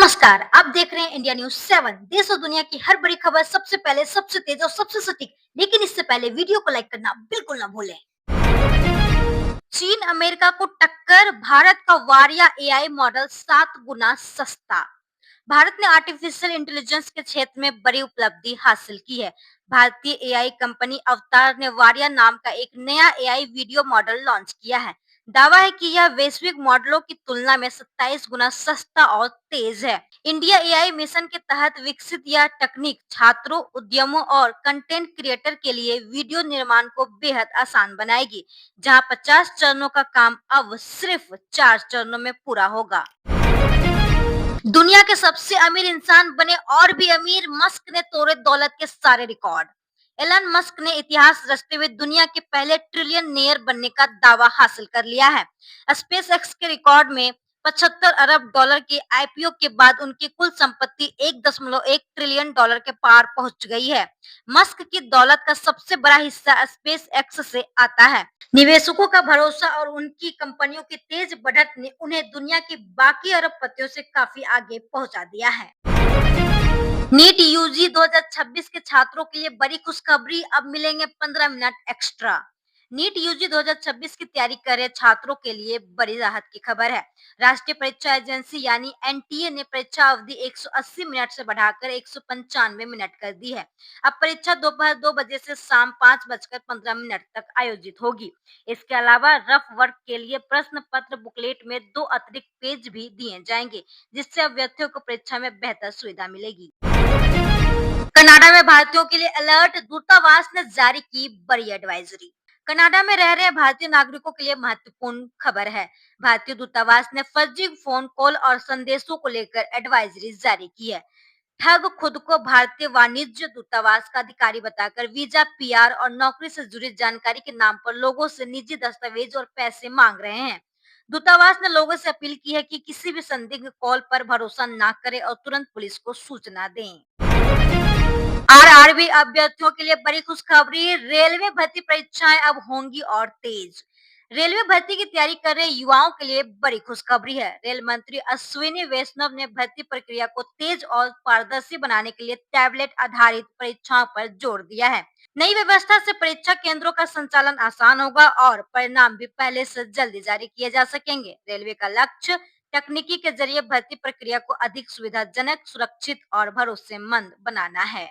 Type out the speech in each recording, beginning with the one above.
नमस्कार, आप देख रहे हैं इंडिया न्यूज 7। देश और दुनिया की हर बड़ी खबर सबसे पहले, सबसे तेज और सबसे सटीक। लेकिन इससे पहले वीडियो को लाइक करना बिल्कुल ना भूलें। चीन अमेरिका को टक्कर, भारत का वारिया एआई मॉडल 7 गुना सस्ता। भारत ने आर्टिफिशियल इंटेलिजेंस के क्षेत्र में बड़ी उपलब्धि हासिल की है। भारतीय एआई कंपनी अवतार ने वारिया नाम का एक नया एआई वीडियो मॉडल लॉन्च किया है। दावा है कि यह वैश्विक मॉडलों की तुलना में 27 गुना सस्ता और तेज है। इंडिया एआई मिशन के तहत विकसित यह तकनीक छात्रों, उद्यमों और कंटेंट क्रिएटर के लिए वीडियो निर्माण को बेहद आसान बनाएगी, जहां 50 चरणों का काम अब सिर्फ 4 चरणों में पूरा होगा। दुनिया के सबसे अमीर इंसान बने और भी अमीर, मस्क ने तोड़े दौलत के सारे रिकॉर्ड। एलन मस्क ने इतिहास रचते हुए दुनिया के पहले ट्रिलियनेयर बनने का दावा हासिल कर लिया है। स्पेस एक्स के रिकॉर्ड में 75 अरब डॉलर के आईपीओ के बाद उनकी कुल संपत्ति 1.1 ट्रिलियन डॉलर के पार पहुंच गई है। मस्क की दौलत का सबसे बड़ा हिस्सा स्पेस एक्स से आता है। निवेशकों का भरोसा और उनकी कंपनियों की तेज बढ़त ने उन्हें दुनिया के बाकी अरबपतियों से काफी आगे पहुंचा दिया है। नीट यूजी 2026 के छात्रों के लिए बड़ी खुशखबरी, अब मिलेंगे 15 मिनट एक्स्ट्रा। नीट यूजी 2026 की तैयारी कर रहे छात्रों के लिए बड़ी राहत की खबर है। राष्ट्रीय परीक्षा एजेंसी यानी एनटीए ने परीक्षा अवधि 180 मिनट से बढ़ाकर 195 मिनट कर दी है। अब परीक्षा दोपहर 2 बजे से शाम 5:15 तक आयोजित होगी। इसके अलावा रफ वर्क के लिए प्रश्न पत्र बुकलेट में 2 अतिरिक्त पेज भी दिए जाएंगे, जिससे अभ्यर्थियों को परीक्षा में बेहतर सुविधा मिलेगी। कनाडा में भारतीयों के लिए अलर्ट, दूतावास ने जारी की बड़ी एडवाइजरी। कनाडा में रह रहे भारतीय नागरिकों के लिए महत्वपूर्ण खबर है। भारतीय दूतावास ने फर्जी फोन कॉल और संदेशों को लेकर एडवाइजरी जारी की है। ठग खुद को भारतीय वाणिज्य दूतावास का अधिकारी बताकर वीजा, पीआर और नौकरी से जुड़ी जानकारी के नाम पर लोगों से निजी दस्तावेज और पैसे मांग रहे हैं। दूतावास ने लोगों से अपील की है कि किसी भी संदिग्ध कॉल पर भरोसा न करें और तुरंत पुलिस को सूचना दें। आरआरबी अभ्यर्थियों के लिए बड़ी खुशखबरी, रेलवे भर्ती परीक्षाएं अब होंगी और तेज। रेलवे भर्ती की तैयारी कर रहे युवाओं के लिए बड़ी खुशखबरी है। रेल मंत्री अश्विनी वैष्णव ने भर्ती प्रक्रिया को तेज और पारदर्शी बनाने के लिए टैबलेट आधारित परीक्षाओं पर जोर दिया है। नई व्यवस्था से परीक्षा केंद्रों का संचालन आसान होगा और परिणाम भी पहले से जल्दी जारी किए जा सकेंगे। रेलवे का लक्ष्य तकनीकी के जरिए भर्ती प्रक्रिया को अधिक सुविधाजनक, सुरक्षित और भरोसेमंद बनाना है।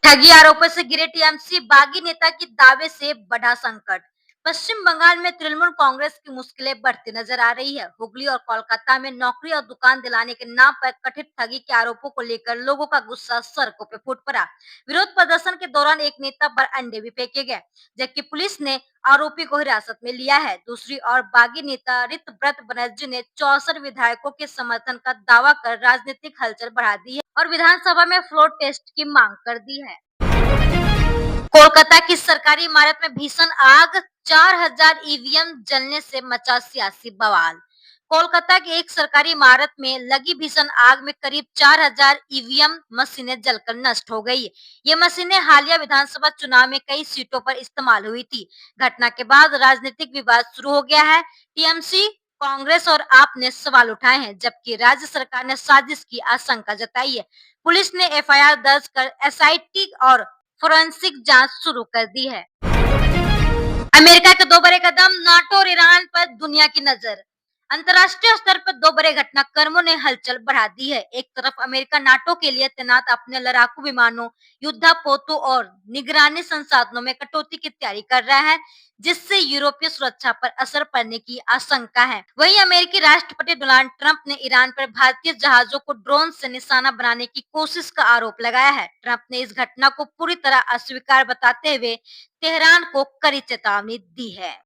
ठगी आरोपों से गिरे टीएमसी, बागी नेता की दावे से बढ़ा संकट। पश्चिम बंगाल में तृणमूल कांग्रेस की मुश्किलें बढ़ती नजर आ रही है। हुगली और कोलकाता में नौकरी और दुकान दिलाने के नाम पर कथित ठगी के आरोपों को लेकर लोगों का गुस्सा सड़कों पर फूट पड़ा। विरोध प्रदर्शन के दौरान एक नेता पर अंडे भी फेंके गए, जबकि पुलिस ने आरोपी को हिरासत में लिया है। दूसरी ओर बागी नेता ऋतव्रत बनर्जी ने 64 विधायकों के समर्थन का दावा कर राजनीतिक हलचल बढ़ा दी है और विधानसभा में फ्लोर टेस्ट की मांग कर दी है। कोलकाता की सरकारी इमारत में भीषण आग, 4000 ईवीएम जलने से मचा सियासी बवाल। कोलकाता की एक सरकारी इमारत में लगी भीषण आग में करीब 4000 ईवीएम मशीनें जलकर नष्ट हो गई। ये मशीनें हालिया विधानसभा चुनाव में कई सीटों पर इस्तेमाल हुई थी। घटना के बाद राजनीतिक विवाद शुरू हो गया है। टीएमसी, कांग्रेस और आप ने सवाल उठाए हैं, जबकि राज्य सरकार ने साजिश की आशंका जताई है। पुलिस ने एफआईआर दर्ज कर एसआईटी और फोरेंसिक जांच शुरू कर दी है। अमेरिका के 2 बड़े कदम, नाटो और ईरान पर दुनिया की नजर। अंतर्राष्ट्रीय स्तर पर 2 बड़े घटनाक्रमों ने हलचल बढ़ा दी है। एक तरफ अमेरिका नाटो के लिए तैनात अपने लड़ाकू विमानों, युद्धपोतों और निगरानी संसाधनों में कटौती की तैयारी कर रहा है, जिससे यूरोपीय सुरक्षा पर असर पड़ने की आशंका है। वहीं अमेरिकी राष्ट्रपति डोनाल्ड ट्रंप ने ईरान पर भारतीय जहाजों को ड्रोन से निशाना बनाने की कोशिश का आरोप लगाया है। ट्रंप ने इस घटना को पूरी तरह अस्वीकार बताते हुए तेहरान को कड़ी चेतावनी दी है।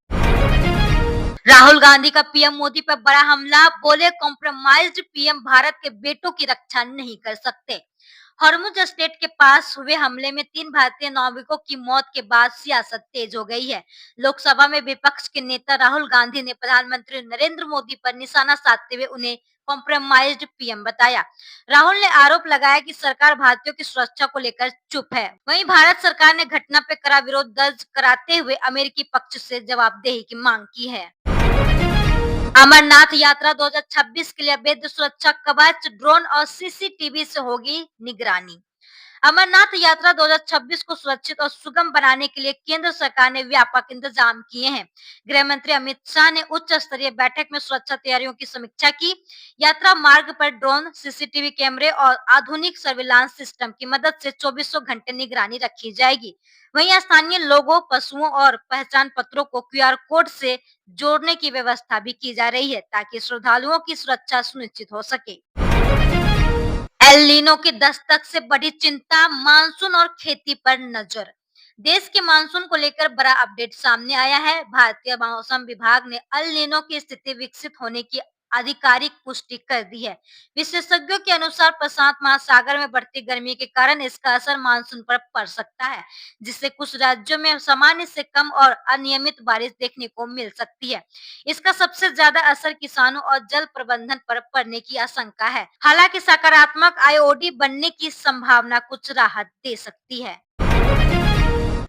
राहुल गांधी का पीएम मोदी पर बड़ा हमला, बोले कॉम्प्रोमाइज्ड पीएम भारत के बेटों की रक्षा नहीं कर सकते। हॉर्मुज स्ट्रेट के पास हुए हमले में 3 भारतीय नाविकों की मौत के बाद सियासत तेज हो गई है। लोकसभा में विपक्ष के नेता राहुल गांधी ने प्रधानमंत्री नरेंद्र मोदी पर निशाना साधते हुए उन्हें कॉम्प्रोमाइज्ड पीएम बताया। राहुल ने आरोप लगाया कि सरकार भारतीयों की सुरक्षा को लेकर चुप है। वहीं भारत सरकार ने घटना पर कड़ा विरोध दर्ज कराते हुए अमेरिकी पक्ष से जवाबदेही की मांग की है। अमरनाथ यात्रा 2026 के लिए अवैध सुरक्षा कवच, ड्रोन और सीसीटीवी से होगी निगरानी। अमरनाथ यात्रा 2026 को सुरक्षित और सुगम बनाने के लिए केंद्र सरकार ने व्यापक इंतजाम किए हैं। गृह मंत्री अमित शाह ने उच्च स्तरीय बैठक में सुरक्षा तैयारियों की समीक्षा की। यात्रा मार्ग पर ड्रोन, सीसीटीवी कैमरे और आधुनिक सर्विलांस सिस्टम की मदद से चौबीसों घंटे निगरानी रखी जाएगी। वहीं स्थानीय लोगों, पशुओं और पहचान पत्रों को क्यूआर कोड से जोड़ने की व्यवस्था भी की जा रही है ताकि श्रद्धालुओं की सुरक्षा सुनिश्चित हो सके। एल नीनो की दस्तक से बढ़ी चिंता, मानसून और खेती पर नजर। देश के मानसून को लेकर बड़ा अपडेट सामने आया है। भारतीय मौसम विभाग ने एल नीनो की स्थिति विकसित होने की आधिकारिक पुष्टि कर दी है। विशेषज्ञों के अनुसार प्रशांत महासागर में बढ़ती गर्मी के कारण इसका असर मानसून पर पड़ सकता है, जिससे कुछ राज्यों में सामान्य से कम और अनियमित बारिश देखने को मिल सकती है। इसका सबसे ज्यादा असर किसानों और जल प्रबंधन पर पड़ने की आशंका है। हालांकि सकारात्मक आईओडी बनने की संभावना कुछ राहत दे सकती है।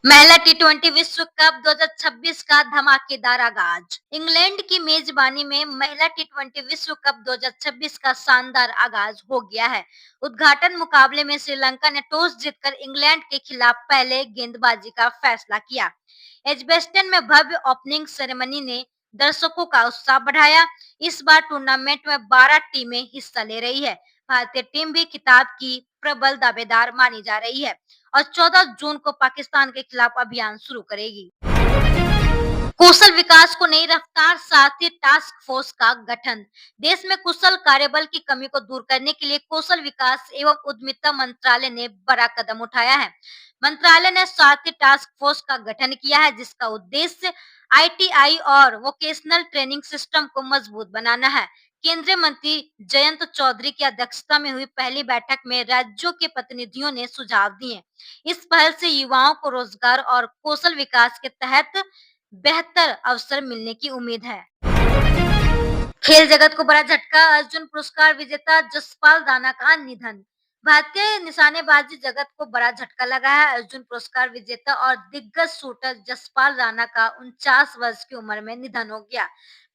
महिला टी20 विश्व कप 2026 का धमाकेदार आगाज। इंग्लैंड की मेजबानी में महिला टी20 विश्व कप 2026 का शानदार आगाज हो गया है। उद्घाटन मुकाबले में श्रीलंका ने टॉस जीतकर इंग्लैंड के खिलाफ पहले गेंदबाजी का फैसला किया। एजबेस्टन में भव्य ओपनिंग सेरेमनी ने दर्शकों का उत्साह बढ़ाया। इस बार टूर्नामेंट में 12 टीमें हिस्सा ले रही है। भारतीय टीम भी खिताब की प्रबल दावेदार मानी जा रही है और 14 जून को पाकिस्तान के खिलाफ अभियान शुरू करेगी। कौशल विकास को नई रफ्तार, साथ ही टास्क फोर्स का गठन। देश में कुशल कार्यबल की कमी को दूर करने के लिए कौशल विकास एवं उद्यमिता मंत्रालय ने बड़ा कदम उठाया है। मंत्रालय ने सारथी टास्क फोर्स का गठन किया है, जिसका उद्देश्य आईटीआई और वोकेशनल ट्रेनिंग सिस्टम को मजबूत बनाना है। केंद्रीय मंत्री जयंत चौधरी की अध्यक्षता में हुई पहली बैठक में राज्यों के प्रतिनिधियों ने सुझाव दिए। इस पहल से युवाओं को रोजगार और कौशल विकास के तहत बेहतर अवसर मिलने की उम्मीद है। खेल जगत को बड़ा झटका, अर्जुन पुरस्कार विजेता जसपाल राणा का निधन। भारतीय निशानेबाजी जगत को बड़ा झटका लगा है। अर्जुन पुरस्कार विजेता और दिग्गज शूटर जसपाल राणा का 49 वर्ष की उम्र में निधन हो गया।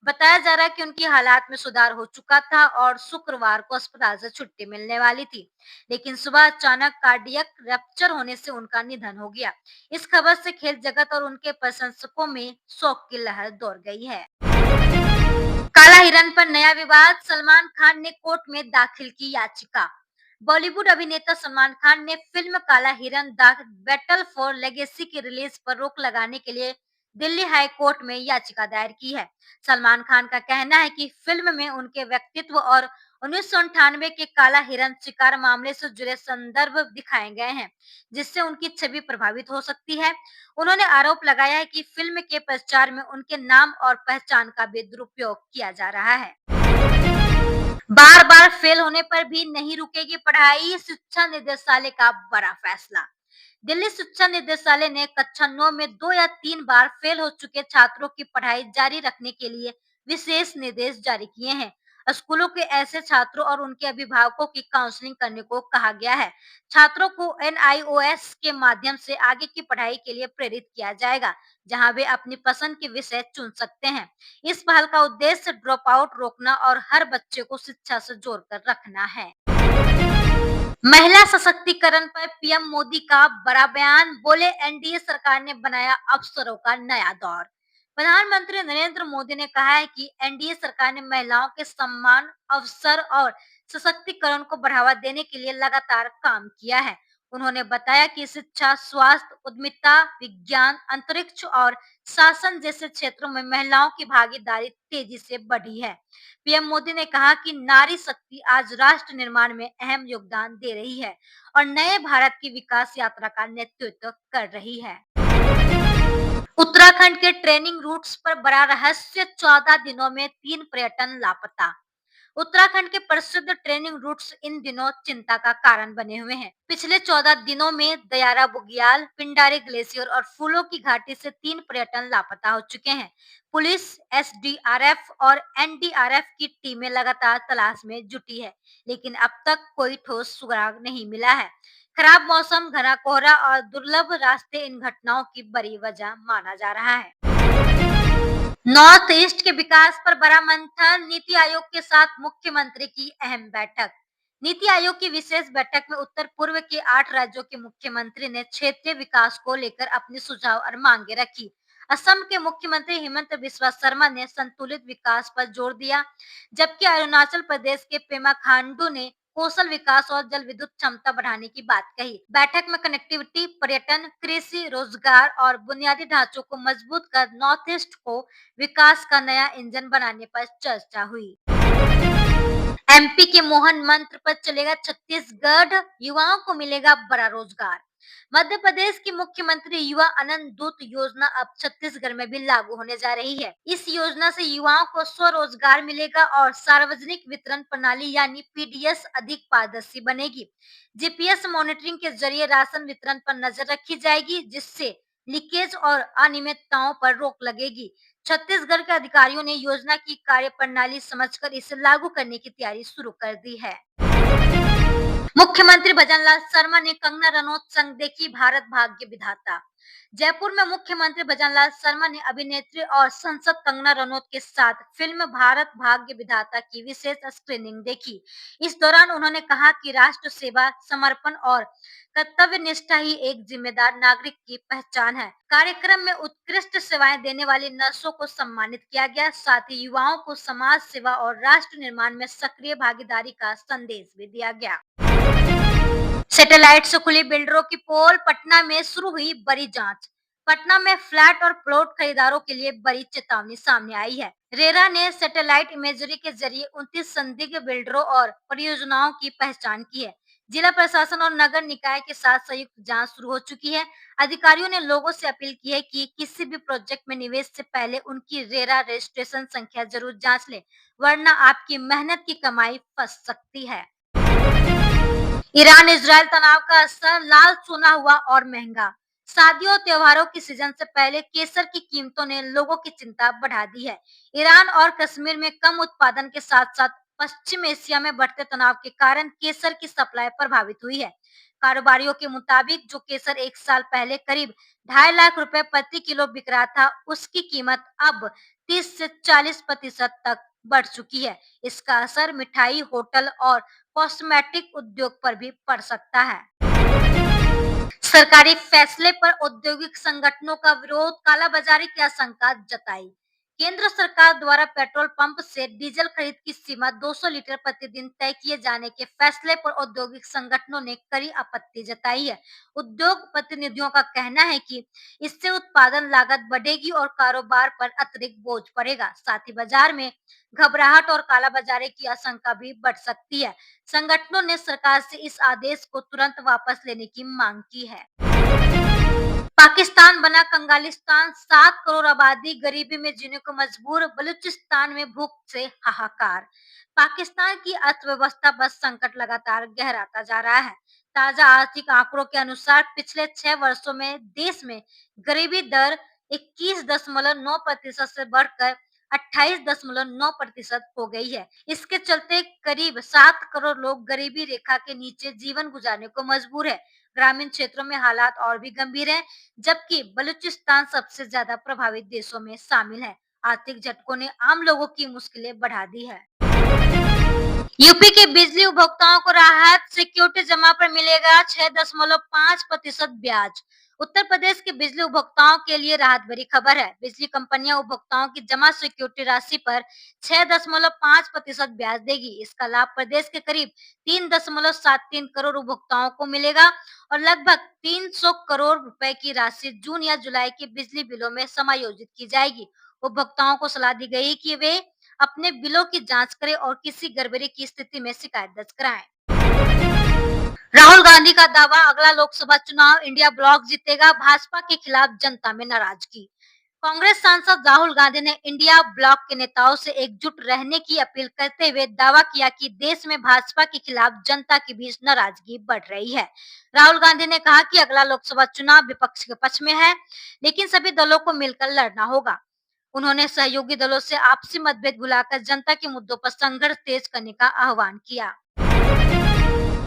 बताया जा रहा है कि उनकी हालात में सुधार हो चुका था और शुक्रवार को अस्पताल से छुट्टी मिलने वाली थी, लेकिन सुबह अचानक कार्डियक रप्चर होने से उनका निधन हो गया। इस खबर से खेल जगत और उनके प्रशंसकों में शोक की लहर दौड़ गई है। काला हिरन पर नया विवाद, सलमान खान ने कोर्ट में दाखिल की याचिका। बॉलीवुड अभिनेता सलमान खान ने फिल्म काला हिरन द बैटल फॉर लेगेसी की रिलीज पर रोक लगाने के लिए दिल्ली हाई कोर्ट में याचिका दायर की है। सलमान खान का कहना है कि फिल्म में उनके व्यक्तित्व और 1998 के काला हिरन शिकार मामले से जुड़े संदर्भ दिखाए गए हैं, जिससे उनकी छवि प्रभावित हो सकती है। उन्होंने आरोप लगाया है कि फिल्म के प्रचार में उनके नाम और पहचान का भी दुरुपयोग किया जा रहा है। बार बार फेल होने पर भी नहीं रुकेगी पढ़ाई, शिक्षा निदेशालय का बड़ा फैसला। दिल्ली शिक्षा निदेशालय ने कक्षा 9 में 2 या 3 बार फेल हो चुके छात्रों की पढ़ाई जारी रखने के लिए विशेष निर्देश जारी किए हैं। स्कूलों के ऐसे छात्रों और उनके अभिभावकों की काउंसलिंग करने को कहा गया है। छात्रों को एनआईओएस के माध्यम से आगे की पढ़ाई के लिए प्रेरित किया जाएगा, जहां वे अपनी पसंद के विषय चुन सकते हैं। इस पहल का उद्देश्य ड्रॉप आउट रोकना और हर बच्चे को शिक्षा से जोड़कर रखना है। महिला सशक्तिकरण पर पीएम मोदी का बड़ा बयान, बोले एनडीए सरकार ने बनाया अवसरों का नया दौर। प्रधानमंत्री नरेंद्र मोदी ने कहा है कि एनडीए सरकार ने महिलाओं के सम्मान, अवसर और सशक्तिकरण को बढ़ावा देने के लिए लगातार काम किया है। उन्होंने बताया कि शिक्षा, स्वास्थ्य, उद्यमिता, विज्ञान, अंतरिक्ष और शासन जैसे क्षेत्रों में महिलाओं की भागीदारी तेजी से बढ़ी है। पीएम मोदी ने कहा कि नारी शक्ति आज राष्ट्र निर्माण में अहम योगदान दे रही है और नए भारत की विकास यात्रा का नेतृत्व कर रही है। उत्तराखंड के ट्रेनिंग रूट्स पर बड़ा रहस्य, 14 दिनों में 3 पर्यटन लापता। उत्तराखंड के प्रसिद्ध ट्रेनिंग रूट्स इन दिनों चिंता का कारण बने हुए हैं। पिछले 14 दिनों में दयारा बुग्याल, पिंडारी ग्लेशियर और फूलों की घाटी से 3 पर्यटन लापता हो चुके हैं। पुलिस, एसडीआरएफ और एनडीआरएफ की टीमें लगातार तलाश में जुटी है, लेकिन अब तक कोई ठोस सुराग नहीं मिला है। खराब मौसम, घना कोहरा और दुर्लभ रास्ते इन घटनाओं की बड़ी वजह माना जा रहा है। नॉर्थ ईस्ट के विकास पर बड़ा मंथन, नीति आयोग के साथ मुख्यमंत्री की अहम बैठक। नीति आयोग की विशेष बैठक में उत्तर पूर्व के 8 राज्यों के मुख्यमंत्री ने क्षेत्रीय विकास को लेकर अपने सुझाव और मांगे रखी। असम के मुख्यमंत्री हेमंत बिस्वा शर्मा ने संतुलित विकास पर जोर दिया, जबकि अरुणाचल प्रदेश के पेमा खांडू ने कौशल विकास और जल विद्युत क्षमता बढ़ाने की बात कही। बैठक में कनेक्टिविटी, पर्यटन, कृषि, रोजगार और बुनियादी ढांचों को मजबूत कर नॉर्थ ईस्ट को विकास का नया इंजन बनाने पर चर्चा हुई। एमपी के मोहन मंत्र पर चलेगा छत्तीसगढ़, युवाओं को मिलेगा बड़ा रोजगार। मध्य प्रदेश की मुख्यमंत्री युवा आनंद दूत योजना अब छत्तीसगढ़ में भी लागू होने जा रही है। इस योजना से युवाओं को स्वरोजगार मिलेगा और सार्वजनिक वितरण प्रणाली यानी पीडीएस अधिक पारदर्शी बनेगी। जीपीएस मॉनिटरिंग के जरिए राशन वितरण पर नजर रखी जाएगी, जिससे लीकेज और अनियमितताओं पर रोक लगेगी। छत्तीसगढ़ के अधिकारियों ने योजना की कार्यप्रणाली समझकर इसे लागू करने की तैयारी शुरू कर दी है। मुख्यमंत्री भजनलाल शर्मा ने कंगना रनौत संग देखी भारत भाग्य विधाता। जयपुर में मुख्यमंत्री भजनलाल शर्मा ने अभिनेत्री और सांसद कंगना रनौत के साथ फिल्म भारत भाग्य विधाता की विशेष स्क्रीनिंग देखी। इस दौरान उन्होंने कहा कि राष्ट्र सेवा, समर्पण और कर्तव्य निष्ठा ही एक जिम्मेदार नागरिक की पहचान है। कार्यक्रम में उत्कृष्ट सेवाएं देने वाली नर्सों को सम्मानित किया गया, साथ ही युवाओं को समाज सेवा और राष्ट्र निर्माण में सक्रिय भागीदारी का संदेश भी दिया गया। सैटेलाइट से खुली बिल्डरों की पोल, पटना में शुरू हुई बड़ी जांच। पटना में फ्लैट और प्लॉट खरीदारों के लिए बड़ी चेतावनी सामने आई है। रेरा ने सैटेलाइट इमेजरी के जरिए 29 संदिग्ध बिल्डरों और परियोजनाओं की पहचान की है। जिला प्रशासन और नगर निकाय के साथ संयुक्त जांच शुरू हो चुकी है। अधिकारियों ने लोगों से अपील की है कि किसी भी प्रोजेक्ट में निवेश से पहले उनकी रेरा रजिस्ट्रेशन संख्या जरूर जांच लें, वरना आपकी मेहनत की कमाई फंस सकती है। ईरान इजरायल तनाव का असर, लाल सोना हुआ और महंगा। शादियों और त्योहारों की सीजन से पहले केसर की कीमतों ने लोगों की चिंता बढ़ा दी है। ईरान और कश्मीर में कम उत्पादन के साथ साथ पश्चिम एशिया में बढ़ते तनाव के कारण केसर की सप्लाई प्रभावित हुई है। कारोबारियों के मुताबिक जो केसर एक साल पहले करीब 2.5 लाख रुपए प्रति किलो बिक रहा था, उसकी कीमत अब 30 से 40% तक बढ़ चुकी है। इसका असर मिठाई, होटल और कॉस्मेटिक उद्योग पर भी पड़ सकता है। सरकारी फैसले पर औद्योगिक संगठनों का विरोध, कालाबाजारी की आशंका जताई। केंद्र सरकार द्वारा पेट्रोल पंप से डीजल खरीद की सीमा 200 लीटर प्रतिदिन तय किए जाने के फैसले पर औद्योगिक संगठनों ने कड़ी आपत्ति जताई है। उद्योग प्रतिनिधियों का कहना है कि इससे उत्पादन लागत बढ़ेगी और कारोबार पर अतिरिक्त बोझ पड़ेगा। साथ ही बाजार में घबराहट और कालाबाजारी की आशंका भी बढ़ सकती है। संगठनों ने सरकार से इस आदेश को तुरंत वापस लेने की मांग की है। पाकिस्तान बना कंगालिस्तान, 7 करोड़ आबादी गरीबी में जीने को मजबूर, बलूचिस्तान में भूख से हाहाकार। पाकिस्तान की अर्थव्यवस्था पर संकट लगातार गहराता जा रहा है। ताजा आर्थिक आंकड़ों के अनुसार पिछले 6 वर्षों में देश में गरीबी दर 21.9% से बढ़कर 28.9% हो गई है। इसके चलते करीब 7 करोड़ लोग गरीबी रेखा के नीचे जीवन गुजारने को मजबूर है। ग्रामीण क्षेत्रों में हालात और भी गंभीर हैं, जबकि बलूचिस्तान सबसे ज्यादा प्रभावित देशों में शामिल है। आर्थिक झटकों ने आम लोगों की मुश्किलें बढ़ा दी है। यूपी के बिजली उपभोक्ताओं को राहत, सिक्योरिटी जमा पर मिलेगा 6.5% ब्याज। उत्तर प्रदेश के बिजली उपभोक्ताओं के लिए राहत भरी खबर है। बिजली कंपनियां उपभोक्ताओं की जमा सिक्योरिटी राशि पर 6.5% ब्याज देगी। इसका लाभ प्रदेश के करीब 3.73 करोड़ उपभोक्ताओं को मिलेगा और लगभग 300 करोड़ रुपए की राशि जून या जुलाई के बिजली बिलों में समायोजित की जाएगी। उपभोक्ताओं को सलाह दी गई कि वे अपने बिलों की जांच करें और किसी गड़बड़ी की स्थिति में शिकायत दर्ज कराएं। राहुल गांधी का दावा, अगला लोकसभा चुनाव इंडिया ब्लॉक जीतेगा, भाजपा के खिलाफ जनता में नाराजगी। कांग्रेस सांसद राहुल गांधी ने इंडिया ब्लॉक के नेताओं से एकजुट रहने की अपील करते हुए दावा किया कि देश में भाजपा के खिलाफ जनता के बीच नाराजगी बढ़ रही है। राहुल गांधी ने कहा कि अगला लोकसभा चुनाव विपक्ष के पक्ष में है, लेकिन सभी दलों को मिलकर लड़ना होगा। उन्होंने सहयोगी दलों से आपसी मतभेद भुलाकर जनता के मुद्दों पर संघर्ष तेज करने का आह्वान किया।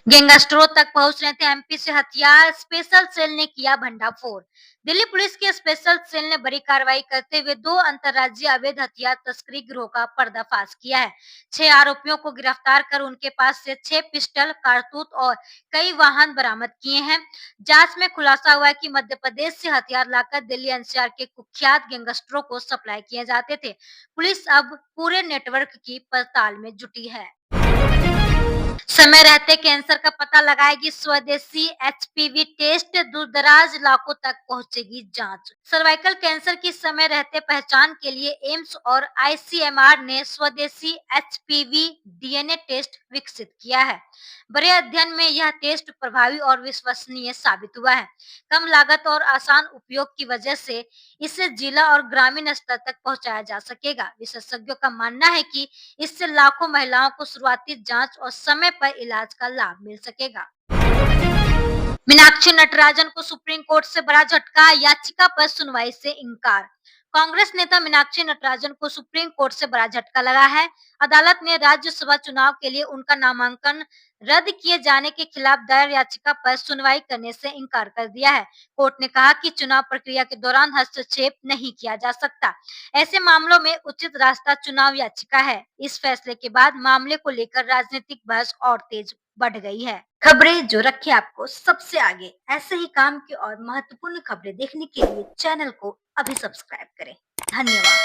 गैंगस्टरों तक पहुंच रहे थे। एमपी से हथियार, स्पेशल सेल ने किया भंडाफोड़। दिल्ली पुलिस के स्पेशल सेल ने बड़ी कार्रवाई करते हुए दो अंतर्राज्यीय अवैध हथियार तस्करी गिरोह का पर्दाफाश किया है। 6 आरोपियों को गिरफ्तार कर उनके पास से 6 पिस्टल, कारतूस और कई वाहन बरामद किए हैं। जांच में खुलासा हुआ है कि मध्य प्रदेश से हथियार लाकर दिल्ली एनसीआर के कुख्यात गैंगस्टरों को सप्लाई किए जाते थे। पुलिस अब पूरे नेटवर्क की पड़ताल में जुटी है। समय रहते कैंसर का पता लगाएगी स्वदेशी एचपीवी टेस्ट, दूरदराज इलाकों तक पहुंचेगी जांच। सर्वाइकल कैंसर की समय रहते पहचान के लिए एम्स और आईसीएमआर ने स्वदेशी एचपीवी डीएनए टेस्ट विकसित किया है। बड़े अध्ययन में यह टेस्ट प्रभावी और विश्वसनीय साबित हुआ है। कम लागत और आसान उपयोग की वजह से इसे जिला और ग्रामीण स्तर तक पहुंचाया जा सकेगा। विशेषज्ञों का मानना है कि इससे लाखों महिलाओं को शुरुआती जांच और समय पर इलाज का लाभ मिल सकेगा। मीनाक्षी नटराजन को सुप्रीम कोर्ट से बड़ा झटका, याचिका पर सुनवाई से इंकार। कांग्रेस नेता मीनाक्षी नटराजन को सुप्रीम कोर्ट से बड़ा झटका लगा है। अदालत ने राज्यसभा चुनाव के लिए उनका नामांकन रद्द किए जाने के खिलाफ दायर याचिका पर सुनवाई करने से इंकार कर दिया है। कोर्ट ने कहा कि चुनाव प्रक्रिया के दौरान हस्तक्षेप नहीं किया जा सकता। ऐसे मामलों में उचित रास्ता चुनाव याचिका है। इस फैसले के बाद मामले को लेकर राजनीतिक बहस और तेज बढ़ गई है। खबरें जो रखे आपको सबसे आगे, ऐसे ही काम की और महत्वपूर्ण खबरें देखने के लिए चैनल को अभी सब्सक्राइब करें। धन्यवाद।